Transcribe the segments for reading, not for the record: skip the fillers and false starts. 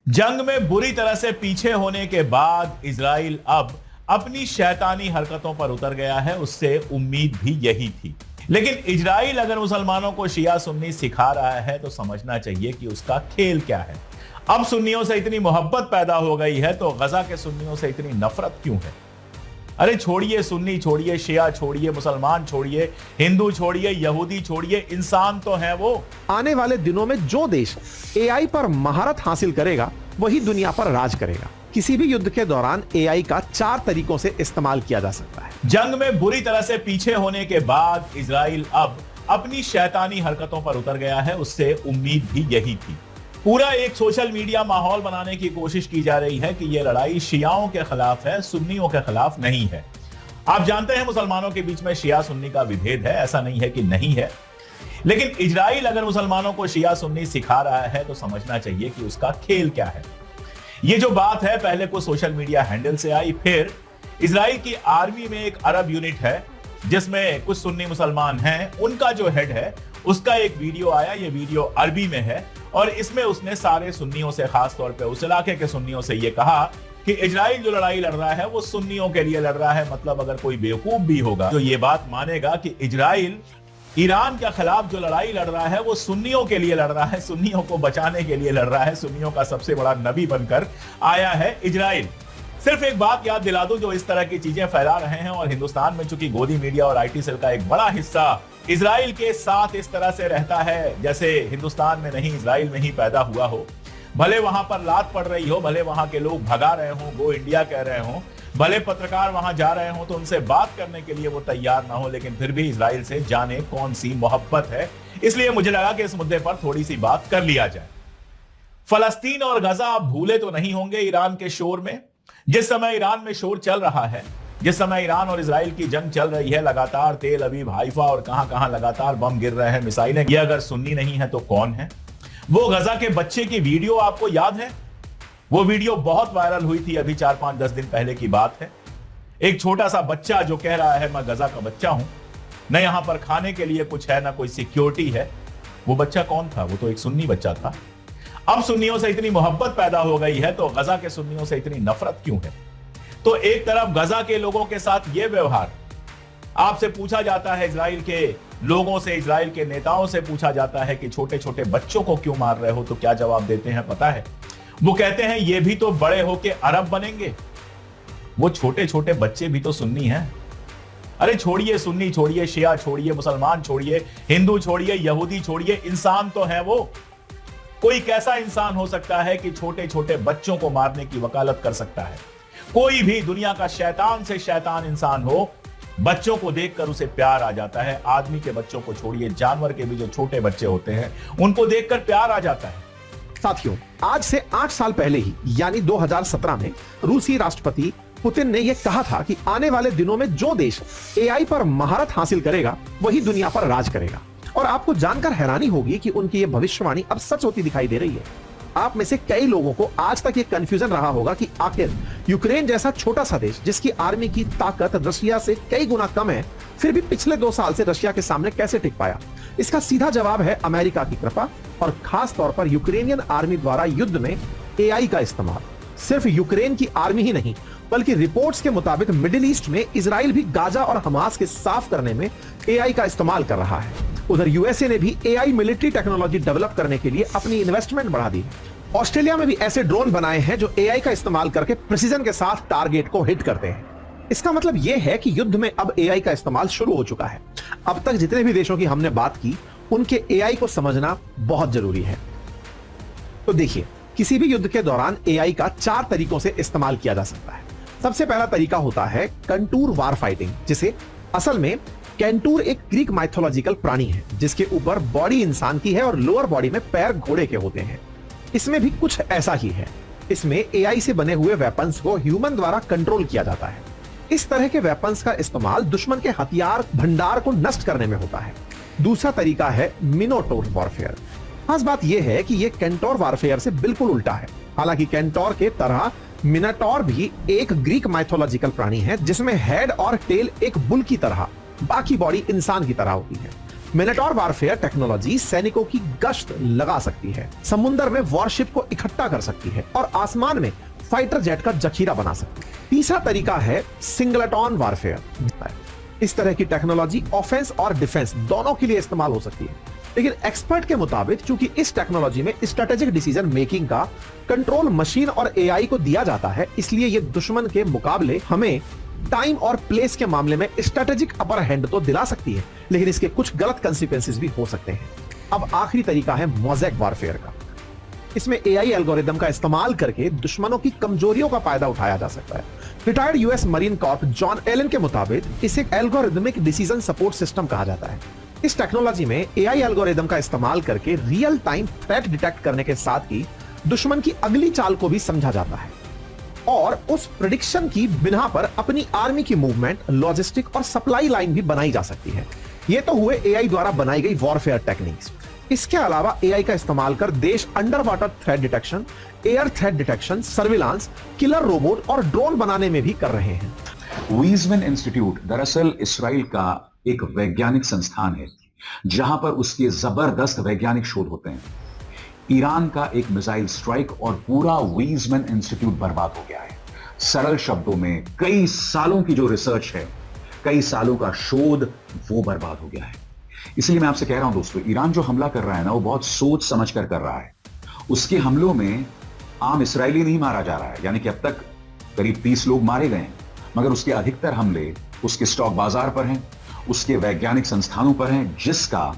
जंग में बुरी तरह से पीछे होने के बाद इजराइल अब अपनी शैतानी हरकतों पर उतर गया है। उससे उम्मीद भी यही थी। लेकिन इजराइल अगर मुसलमानों को शिया सुन्नी सिखा रहा है तो समझना चाहिए कि उसका खेल क्या है। अब सुन्नियों से इतनी मोहब्बत पैदा हो गई है तो गजा के सुन्नियों से इतनी नफरत क्यों है? अरे छोड़िए सुन्नी, छोड़िए शिया, छोड़िए मुसलमान, छोड़िए हिंदू, छोड़िए यहूदी, छोड़िए, इंसान तो है वो। आने वाले दिनों में जो देश एआई पर महारत हासिल करेगा वही दुनिया पर राज करेगा। किसी भी युद्ध के दौरान एआई का 4 तरीकों से इस्तेमाल किया जा सकता है। जंग में बुरी तरह से पीछे होने के बाद इजराइल अब अपनी शैतानी हरकतों पर उतर गया है। उससे उम्मीद भी यही थी। पूरा एक सोशल मीडिया माहौल बनाने की कोशिश की जा रही है कि यह लड़ाई शियाओं के खिलाफ है, सुन्नियों के खिलाफ नहीं है। आप जानते हैं मुसलमानों के बीच में शिया सुन्नी का विभेद है, ऐसा नहीं है कि नहीं है। लेकिन इजराइल अगर मुसलमानों को शिया सुन्नी सिखा रहा है तो समझना चाहिए कि उसका खेल क्या है। ये जो बात है पहले कुछ सोशल मीडिया हैंडल से आई, फिर इजराइल की आर्मी में एक अरब यूनिट है जिसमें कुछ सुन्नी मुसलमान हैं। उनका जो हेड है उसका एक वीडियो आया, ये वीडियो अरबी में है और इसमें उसने सारे सुन्नियों से, खास तौर पे उस इलाके के सुन्नियों से ये कहा कि इजराइल जो लड़ाई लड़ रहा है वो सुन्नियों के लिए लड़ रहा है। मतलब अगर कोई बेवकूफ भी होगा तो ये बात मानेगा कि इजराइल ईरान के खिलाफ जो लड़ाई लड़ रहा है वो सुन्नियों के लिए लड़ रहा है, सुन्नियों को बचाने के लिए लड़ रहा है। सुन्नियों का सबसे बड़ा नबी बनकर आया है इजराइल। सिर्फ एक बात याद दिला दूं, जो इस तरह की चीजें फैला रहे हैं और हिंदुस्तान में चूंकि गोदी मीडिया और आईटी सेल का एक बड़ा हिस्सा इजराइल के साथ इस तरह से रहता है जैसे हिंदुस्तान में नहीं इजराइल में ही पैदा हुआ हो। भले वहां पर लात पड़ रही हो, भले वहां के लोग भगा रहे हो, गो इंडिया कह रहे हो, भले पत्रकार वहां जा रहे हो तो उनसे बात करने के लिए वो तैयार ना हो, लेकिन फिर भी इजराइल से जाने कौन सी मोहब्बत है। इसलिए मुझे लगा कि इस मुद्दे पर थोड़ी सी बात कर लिया जाए। फलस्तीन और गजा आप भूले तो नहीं होंगे ईरान के शोर में। जिस समय ईरान में शोर चल रहा है, जिस समय ईरान और इजराइल की जंग चल रही है, लगातार तेल अवीव, हाइफा और कहां लगातार बम गिर रहे हैं, मिसाइलें, ये अगर सुन्नी नहीं है तो कौन है? वो गजा के बच्चे की वीडियो आपको याद है? वो वीडियो बहुत वायरल हुई थी, अभी 4-5-10 दिन पहले की बात है। एक छोटा सा बच्चा जो कह रहा है मैं गजा का बच्चा हूं, न यहां पर खाने के लिए कुछ है, ना कोई सिक्योरिटी है। वो बच्चा कौन था? वो तो एक सुन्नी बच्चा था। अब सुन्नियों से इतनी मोहब्बत पैदा हो गई है तो गजा के सुन्नियों से इतनी नफरत क्यों है? तो एक तरफ गजा के लोगों के साथ यह व्यवहार, आपसे पूछा जाता है, इजराइल के लोगों से, इजराइल के नेताओं से पूछा जाता है कि छोटे छोटे बच्चों को क्यों मार रहे हो, तो क्या जवाब देते हैं पता है? वो कहते हैं ये भी तो बड़े होके अरब बनेंगे। वो छोटे छोटे बच्चे भी तो सुन्नी हैं। अरे छोड़िए सुन्नी, छोड़िए शिया, छोड़िए मुसलमान, छोड़िए हिंदू, छोड़िए यहूदी, छोड़िए, इंसान तो है वो। कोई कैसा इंसान हो सकता है कि छोटे छोटे बच्चों को मारने की वकालत कर सकता है? कोई भी दुनिया का शैतान से शैतान इंसान हो, बच्चों को देखकर उसे प्यार आ जाता है। आदमी के बच्चों को छोड़िए, जानवर के भी जो छोटे बच्चे होते हैं उनको देखकर प्यार आ जाता है। साथियों, आज से 8 साल पहले ही यानी 2017 में रूसी राष्ट्रपति पुतिन ने यह कहा था कि आने वाले दिनों में जो देश एआई पर महारत हासिल करेगा वही दुनिया पर राज करेगा। और आपको जानकर हैरानी होगी कि उनकी यह भविष्यवाणी अब सच होती दिखाई दे रही है। आप में से कई लोगों को आज तक ये कंफ्यूजन रहा होगा कि आखिर यूक्रेन जैसा छोटा सा देश जिसकी आर्मी की ताकत रशिया से कई गुना कम है, फिर भी पिछले 2 साल से रशिया के सामने कैसे टिक पाया। इसका सीधा जवाब है अमेरिका की कृपा और खास तौर पर यूक्रेनियन आर्मी द्वारा युद्ध में एआई का इस्तेमाल। सिर्फ यूक्रेन की आर्मी ही नहीं बल्कि रिपोर्ट्स के मुताबिक मिडिल ईस्ट में इजराइल भी गाजा और हमास के साफ करने में एआई का इस्तेमाल कर रहा है। उधर यूएसए ने भी एआई मिलिट्री टेक्नोलॉजी डेवलप करने के लिए अपनी इन्वेस्टमेंट बढ़ा दी। ऑस्ट्रेलिया में भी ऐसे ड्रोन बनाए हैं जो एआई का इस्तेमाल करके प्रिसीजन के साथ टारगेट को हिट करते हैं। इसका मतलब यह है कि युद्ध में अब एआई का इस्तेमाल शुरू हो चुका है। अब तक जितने भी देशों की हमने बात की, उनके एआई को समझना बहुत जरूरी है। तो देखिए, किसी भी युद्ध के दौरान एआई का 4 तरीकों से इस्तेमाल किया जा सकता है। सबसे पहला तरीका होता है कंटूर वार फाइटिंग, जिसे असल में कैंटूर एक ग्रीक माइथोलॉजिकल प्राणी है जिसके ऊपर बॉडी इंसान की है और लोअर बॉडी में पैर घोड़े के होते हैं। इसमें भी कुछ ऐसा ही है। इसमें एआई से बने हुए वेपन्स को ह्यूमन द्वारा कंट्रोल किया जाता है। इस तरह के वेपन्स का इस्तेमाल दुश्मन के हथियार भंडार को नष्ट करने में होता है। दूसरा तरीका है मिनोटोर वॉरफेयर। खास बात यह है कि यह कैंटोर वॉरफेयर से बिल्कुल उल्टा है। हालांकि कैंटोर के तरह मिनाटोर भी एक ग्रीक माइथोलॉजिकल प्राणी है जिसमें हेड और टेल एक बुल की तरह, बाकी बॉडी इंसान की तरह होती है। मिनेटॉर वारफेयर टेक्नोलॉजी सैनिकों की गश्त लगा सकती है, समुद्र में वॉरशिप को इकट्ठा कर सकती है और आसमान में फाइटर जेट का जखीरा बना सकती है। तीसरा तरीका है सिंगलेटॉन वारफेयर। इस तरह की टेक्नोलॉजी ऑफेंस और डिफेंस दोनों के लिए इस्तेमाल हो सकती है, लेकिन एक्सपर्ट के मुताबिक चूंकि इस टेक्नोलॉजी में स्ट्रेटेजिक डिसीजन मेकिंग का कंट्रोल मशीन और एआई को दिया जाता है, इसलिए यह दुश्मन के मुकाबले हमें टाइम और प्लेस के मामले में स्ट्रेटेजिक अपर हैंड तो दिला सकती है, लेकिन इसके कुछ गलत कंसिक्वेंसेस भी हो सकते हैं। अब आखिरी तरीका है मोज़ेक वारफेयर का। इसमें एआई एल्गोरिदम का इस्तेमाल करके दुश्मनों की कमजोरियों का फायदा उठाया जा सकता है। Retired US marine Corp John Allen के मुताबिक इसे एल्गोरिदमिक डिसीजन सपोर्ट सिस्टम कहा जाता है। इस टेक्नोलॉजी में एआई एल्गोरिदम का इस्तेमाल करके रियल टाइम थ्रेट डिटेक्ट करने के साथ ही दुश्मन की अगली चाल को भी समझा जाता है और उस प्रेडिक्शन की बिना पर अपनी आर्मी की मूवमेंट, लॉजिस्टिक और सप्लाई लाइन भी बनाई जा सकती है। ये तो हुए एआई द्वारा बनाई गई वॉरफेयर टेक्निक्स। इसके अलावा एआई का इस्तेमाल कर देश under water threat detection, air threat detection, surveillance, killer robot और ड्रोन बनाने में भी कर रहे हैं। वीजमैन इंस्टीट्यूट दरअसल इसराइल का एक वैज्ञानिक संस्थान है जहां पर उसके जबरदस्त वैज्ञानिक शोध होते हैं। ईरान का एक मिसाइल स्ट्राइक और पूरा वीजमैन इंस्टीट्यूट बर्बाद हो गया है। सरल शब्दों में कई सालों की जो रिसर्च है, कई सालों का शोध, वो बर्बाद हो गया है। इसलिए मैं आपसे कह रहा हूं दोस्तों, ईरान जो हमला कर रहा है ना, वो बहुत सोच समझ कर रहा है। उसके हमलों में आम इसराइली नहीं मारा जा रहा है, यानी कि अब तक करीब 30 लोग मारे गए हैं, मगर उसके अधिकतर हमले उसके स्टॉक बाजार पर हैं, उसके वैज्ञानिक संस्थानों पर हैं, जिसका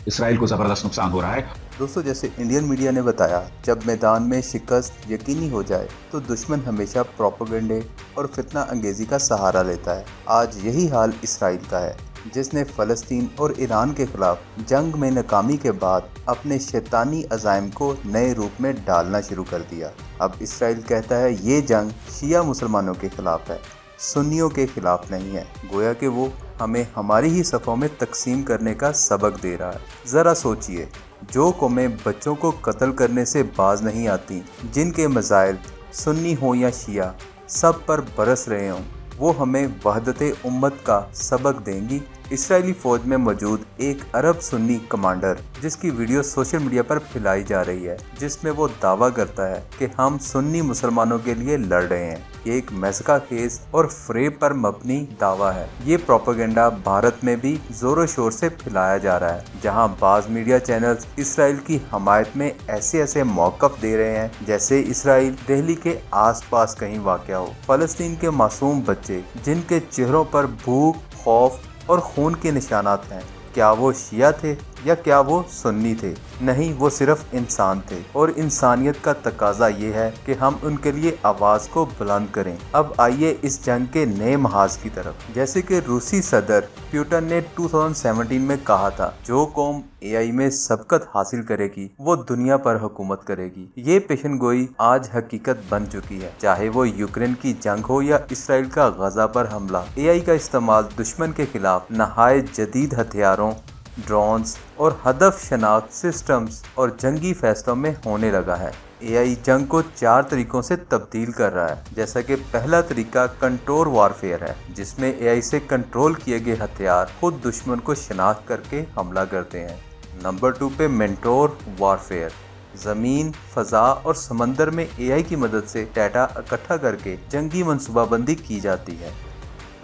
इसराइल को जबरदस्त नुकसान हो रहा है। दोस्तों, जैसे इंडियन मीडिया ने बताया, जब मैदान में शिकस्त यकीनी हो जाए तो दुश्मन हमेशा प्रोपेगेंडे और फितना अंगेजी का सहारा लेता है। आज यही हाल इसराइल का है, जिसने फ़लस्तीन और ईरान के खिलाफ जंग में नाकामी के बाद अपने शैतानी अज़ाइम को नए रूप में डालना शुरू कर दिया। अब इसराइल कहता है ये जंग शिया मुसलमानों के खिलाफ है, सुन्नियों के खिलाफ नहीं है। गोया कि वो हमें हमारी ही सफ़ों में तकसीम करने का सबक दे रहा है। ज़रा सोचिए, जो कौमें बच्चों को कत्ल करने से बाज नहीं आती, जिनके मज़ाइल सुन्नी हो या शिया सब पर बरस रहे हों, वो हमें वहदत उम्मत का सबक देंगी। इसराइली फ़ौज में मौजूद एक अरब सुन्नी कमांडर, जिसकी वीडियो सोशल मीडिया पर फैलाई जा रही है, जिसमें वो दावा करता है कि हम सुन्नी मुसलमानों के लिए लड़ रहे हैं। ये एक मज़ाक़ खेज़ और फ़रेब पर मबनी दावा है। ये प्रोपेगेंडा भारत में भी ज़ोरों शोर से फैलाया जा रहा है, जहां बाज़ मीडिया चैनल्स इसराइल की हमायत में ऐसे मौक़िफ़ दे रहे हैं जैसे इसराइल दिल्ली के आसपास कहीं वाक़या हो। फ़लस्तीन के मासूम बच्चे, जिनके चेहरों पर भूख, खौफ और खून के निशानात हैं, क्या वो शिया थे या क्या वो सुन्नी थे? नहीं, वो सिर्फ इंसान थे और इंसानियत का तकाजा ये है कि हम उनके लिए आवाज़ को बुलंद करें। अब आइए इस जंग के नए महाज की तरफ। जैसे कि रूसी सदर पुतिन ने 2017 में कहा था, जो कौम एआई में सबकत हासिल करेगी वो दुनिया पर हुकूमत करेगी। ये पेशन गोई आज हकीकत बन चुकी है। चाहे वो यूक्रेन की जंग हो या इसराइल का गजा पर हमला, एआई का इस्तेमाल दुश्मन के खिलाफ नहायत जदीद हथियारों, ड्रोन्स और हदफ शनाख्त सिस्टम्स और जंगी फैसलों में होने लगा है। एआई जंग को 4 तरीकों से तब्दील कर रहा है। जैसा कि पहला तरीका कंट्रोल वारफेयर है, जिसमें एआई से कंट्रोल किए गए हथियार खुद दुश्मन को शनाख्त करके हमला करते हैं। नंबर 2 पे मेंटोर वारफेयर, ज़मीन, फ़ज़ा और समंदर में एआई की मदद से डाटा इकट्ठा करके जंगी मनसूबाबंदी की जाती है।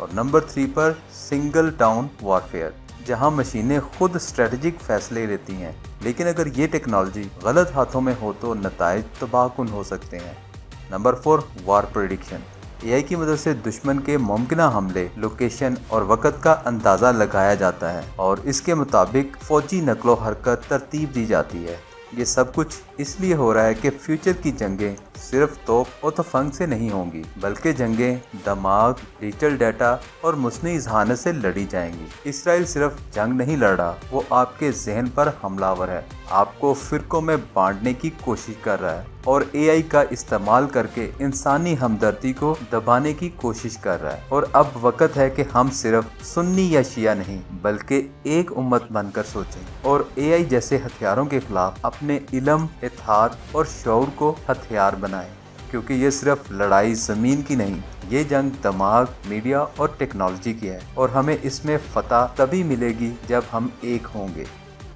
और नंबर 3 पर सिंगल टाउन वारफेयर, जहां मशीनें खुद स्ट्रेटेजिक फैसले लेती हैं, लेकिन अगर ये टेक्नोलॉजी गलत हाथों में हो तो नताइज तबाहकुन हो सकते हैं। नंबर 4 वार प्रेडिक्शन, एआई की मदद से दुश्मन के मुमकिना हमले, लोकेशन और वक़्त का अंदाज़ा लगाया जाता है और इसके मुताबिक फ़ौजी नकलो हरकत तरतीब दी जाती है। ये सब कुछ इसलिए हो रहा है कि फ्यूचर की जंगें सिर्फ तोप और तफंग से नहीं होंगी, बल्कि जंगें दिमाग, डिजिटल डाटा और मुस्नी जहानत से लड़ी जाएंगी। इसराइल सिर्फ जंग नहीं लड़ रहा, वो आपके जहन पर हमलावर है, आपको फिरकों में बांटने की कोशिश कर रहा है और एआई का इस्तेमाल करके इंसानी हमदर्दी को दबाने की कोशिश कर रहा है। और अब वक्त है कि हम सिर्फ सुन्नी या शिया नहीं, बल्कि एक उम्मत बनकर सोचें और एआई जैसे हथियारों के खिलाफ अपने इल्म, इत्तेहाद और शऊर को हथियार बनाएं। क्योंकि ये सिर्फ लड़ाई ज़मीन की नहीं, ये जंग दिमाग, मीडिया और टेक्नोलॉजी की है और हमें इसमें फतह तभी मिलेगी जब हम एक होंगे।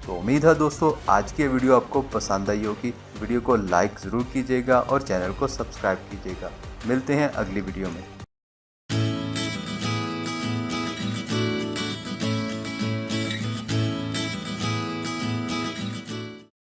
तो उम्मीद है दोस्तों आज की वीडियो आपको पसंद आई होगी। वीडियो को लाइक ज़रूर कीजिएगा और चैनल को सब्सक्राइब कीजिएगा। मिलते हैं अगली वीडियो में।